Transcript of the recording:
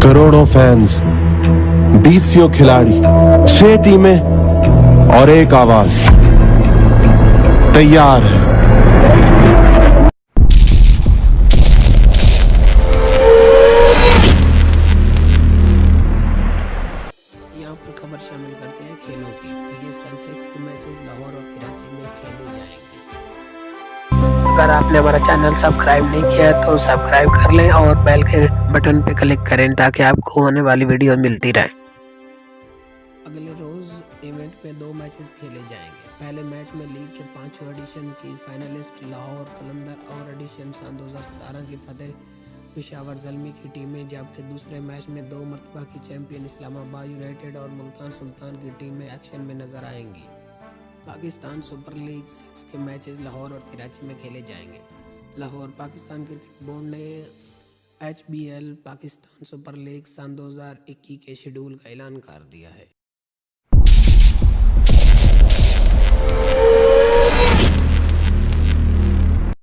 करोड़ों फैंस, 20 खिलाड़ी, 6 टीमें और एक आवाज तैयार है। यहाँ पर खबर शामिल करते हैं खेलों की। PSL 6 के मैचेस लाहौर और कराची में खेले जाएंगे। अगर आपने हमारा चैनल सब्सक्राइब नहीं किया है तो सब्सक्राइब कर लें और बेल के बटन पे क्लिक करें ताकि आपको होने वाली वीडियो मिलती रहे। अगले रोज इवेंट में 2 मैचेस खेले जाएंगे। पहले मैच में लीग के 5वें एडिशन की फाइनलिस्ट लाहौर कलंदर और एडिशन सन 2017 की फतेह पेशावर ज़ल्मी की टीमें, जबकि दूसरे मैच में 2 मरतबा की चैंपियन इस्लामाबाद यूनाइटेड और मुल्तान सुल्तान की टीमें एक्शन में नजर आएंगी। पाकिस्तान सुपर लीग 6 के मैचेस लाहौर और कराची में खेले जाएंगे। लाहौर पाकिस्तान क्रिकेट बोर्ड ने HBL पाकिस्तान सुपर लीग सन 2021 के शेड्यूल का ऐलान कर दिया है।